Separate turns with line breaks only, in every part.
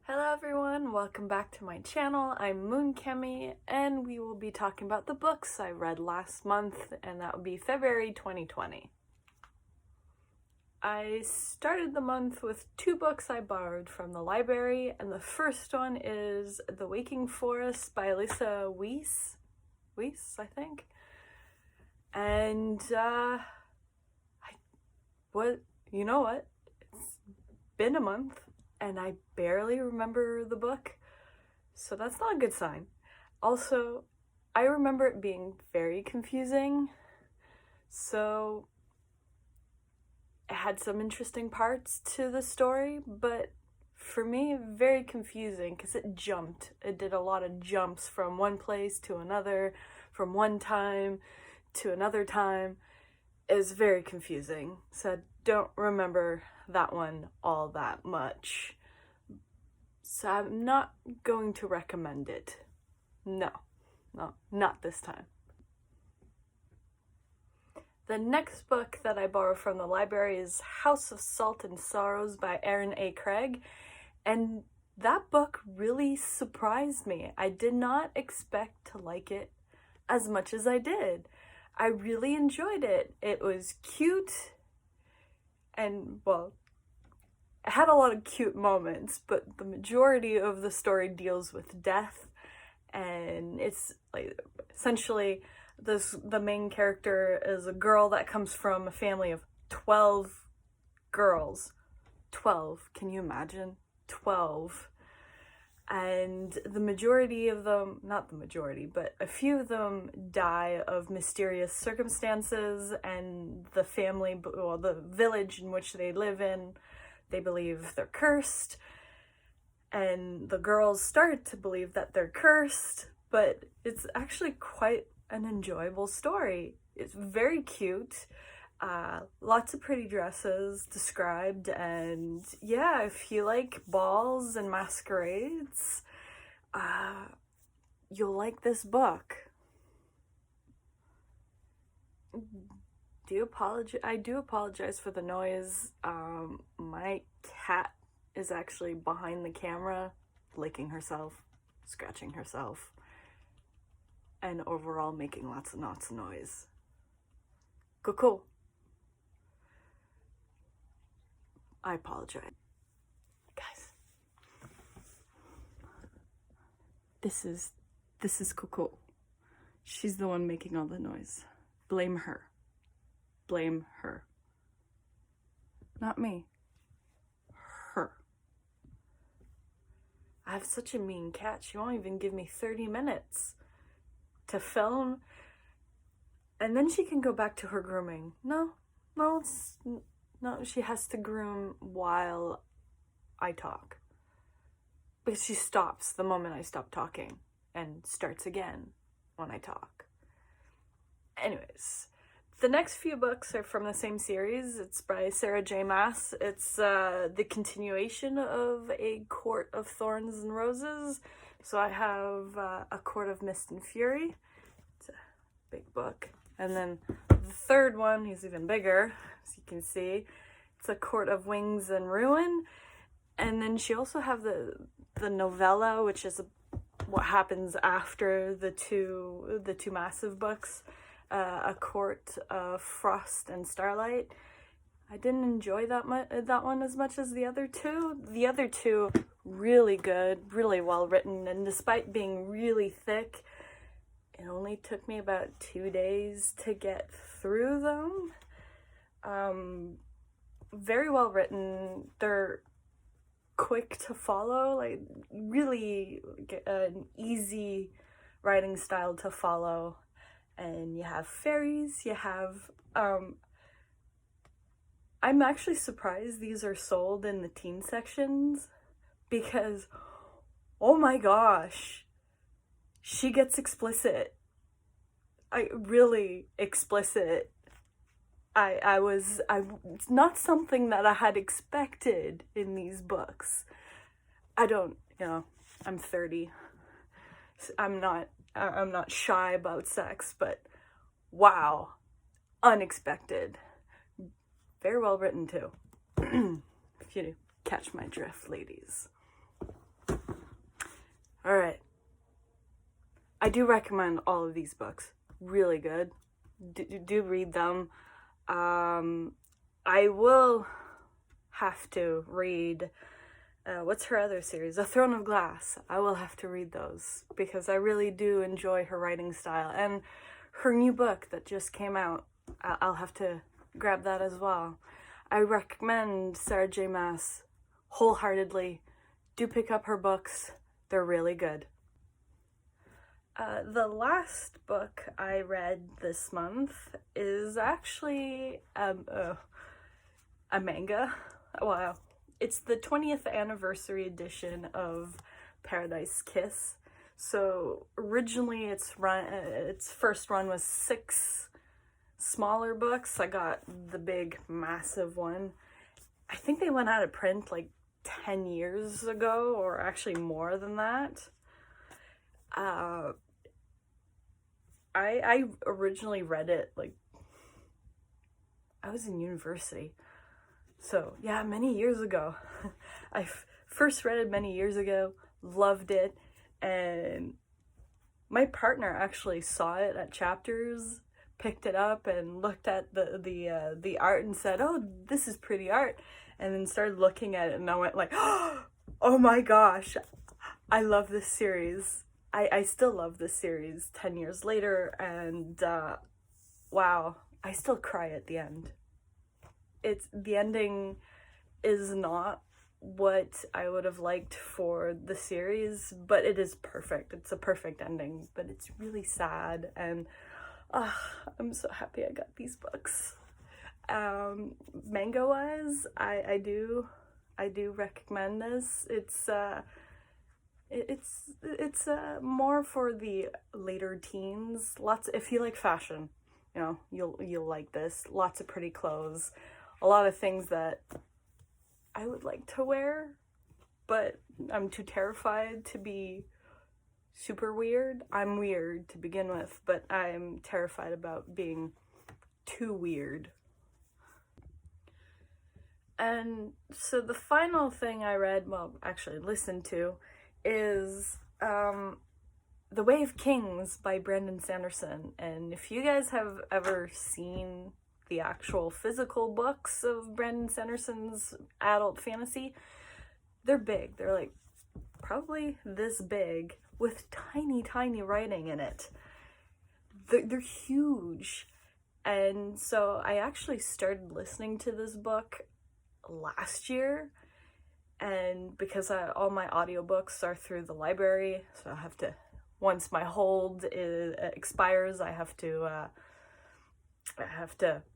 Hello everyone, welcome back to my channel. I'm Moonkemi, and we will be talking about the books I read last month, and that would be February 2020. I started the month with two books I borrowed from the library, and the first one is The Waking Forest by Lisa Weiss, I think. And you know what? It's been a month and I barely remember the book, so that's not a good sign. Also, I remember it being very confusing, so it had some interesting parts to the story, but for me, very confusing because it jumped. It did a lot of jumps from one place to another, from one time to another time. It was very confusing, so I don't remember that one all that much. So I'm not going to recommend it. No, not this time. The next book that I borrowed from the library is House of Salt and Sorrows by Erin A. Craig, and that book really surprised me. I did not expect to like it as much as I did. I really enjoyed it. It was cute, and well, it had a lot of cute moments, but the majority of the story deals with death, and it's like essentially the main character is a girl that comes from a family of 12 girls. 12, can you imagine? 12. And the majority of them, not the majority, but a few of them die of mysterious circumstances, and the family, well, the village in which they live in, they believe they're cursed, and the girls start to believe that they're cursed, but it's actually quite an enjoyable story. It's very cute. Lots of pretty dresses described, and yeah, if you like balls and masquerades, you'll like this book. I do apologize for the noise. My cat is actually behind the camera, licking herself, scratching herself, and overall making lots of noise. Cool. I apologize. Guys. This is Coco. She's the one making all the noise. Blame her. Blame her. Not me. Her. I have such a mean cat. She won't even give me 30 minutes to film, and then she can go back to her grooming. No, she has to groom while I talk, because she stops the moment I stop talking and starts again when I talk. Anyways, the next few books are from the same series. It's by Sarah J. Maas. It's the continuation of A Court of Thorns and Roses. So I have A Court of Mist and Fury. It's a big book. And then the third one is even bigger, as you can see. It's A Court of Wings and Ruin. And then she also have the novella, which is what happens after the two massive books. A Court of Frost and Starlight. I didn't enjoy that one as much as the other two. The other two, really good, really well written, and despite being really thick, it only took me about 2 days to get through them. Very well written. They're quick to follow, like really an easy writing style to follow. And you have fairies, you have, I'm actually surprised these are sold in the teen sections, because, oh my gosh, she gets explicit. Really explicit. It's not something that I had expected in these books. I'm 30. I'm not shy about sex, but wow, unexpected. Very well written too. If you catch my drift, ladies. Alright. I do recommend all of these books. Really good. Do read them. I will have to read, what's her other series? The Throne of Glass. I will have to read those because I really do enjoy her writing style. And her new book that just came out, I'll have to grab that as well. I recommend Sarah J. Maas wholeheartedly. Do pick up her books. They're really good. The last book I read this month is actually a manga. Wow. It's the 20th anniversary edition of Paradise Kiss. So originally its first run was 6 smaller books. I got the big massive one. I think they went out of print like 10 years ago, or actually more than that. I originally read it like I was in university. So yeah, many years ago. I first read it many years ago, loved it, and my partner actually saw it at Chapters, picked it up and looked at the art and said, "Oh, this is pretty art," and then started looking at it, and I went like, "Oh my gosh, I love this series." I still love this series 10 years later, and wow, I still cry at the end. The ending is not what I would have liked for the series, but it is perfect. It's a perfect ending, but it's really sad, and I'm so happy I got these books. Manga wise, I do recommend this. It's more for the later teens. If you like fashion, you'll like this. Lots of pretty clothes, a lot of things that I would like to wear, but I'm too terrified to be super weird. I'm weird to begin with, but I'm terrified about being too weird. And so the final thing I read, actually listened to, is The Way of Kings by Brandon Sanderson. And if you guys have ever seen the actual physical books of Brandon Sanderson's adult fantasy, they're big. They're like probably this big with tiny writing in it. They're huge. And so I actually started listening to this book last year, and because all my audiobooks are through the library, so I have to, once my hold expires, I have to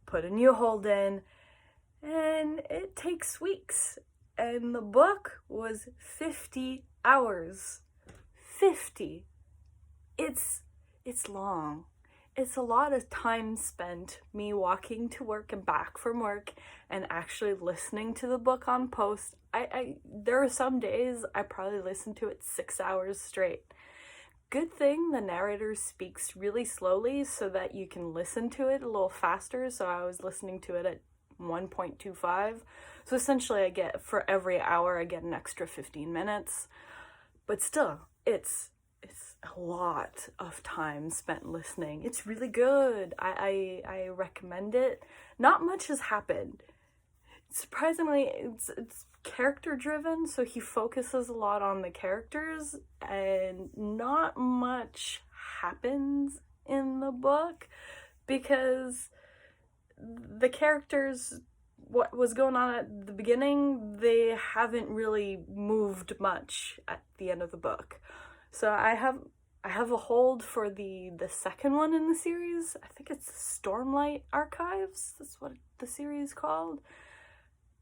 put a new hold in, and it takes weeks. And the book was 50 hours. 50. It's long. It's a lot of time spent me walking to work and back from work and actually listening to the book on post. There are some days I probably listened to it 6 hours straight. Good thing the narrator speaks really slowly so that you can listen to it a little faster. So I was listening to it at 1.25. So essentially for every hour I get an extra 15 minutes. But still, it's a lot of time spent listening. It's really good. I recommend it. Not much has happened. Surprisingly, it's character driven, so he focuses a lot on the characters, and not much happens in the book because the characters, what was going on at the beginning, they haven't really moved much at the end of the book. So I have a hold for the second one in the series. I think it's Stormlight Archives. That's what the series is called.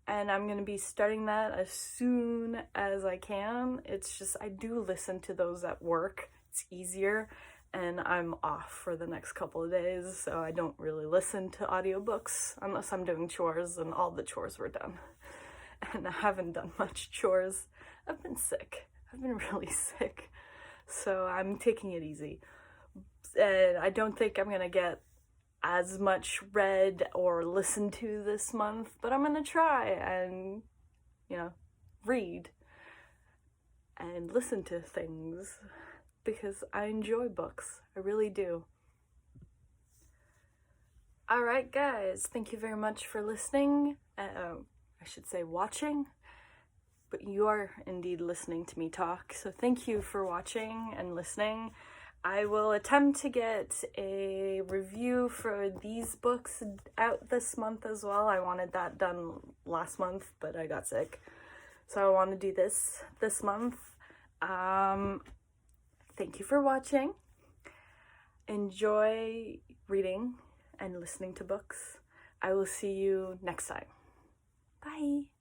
And I'm going to be starting that as soon as I can. It's just, I do listen to those at work. It's easier. And I'm off for the next couple of days, so I don't really listen to audiobooks unless I'm doing chores, and all the chores were done. And I haven't done much chores. I've been sick. I've been really sick. So I'm taking it easy. And I don't think I'm going to get as much read or listened to this month, but I'm going to try and, read. and listen to things because I enjoy books. I really do. Alright guys, thank you very much for listening. I should say watching, but you are indeed listening to me talk, so thank you for watching and listening. I will attempt to get a review for these books out this month as well. I wanted that done last month, but I got sick. So I want to do this month. Thank you for watching. Enjoy reading and listening to books. I will see you next time. Bye.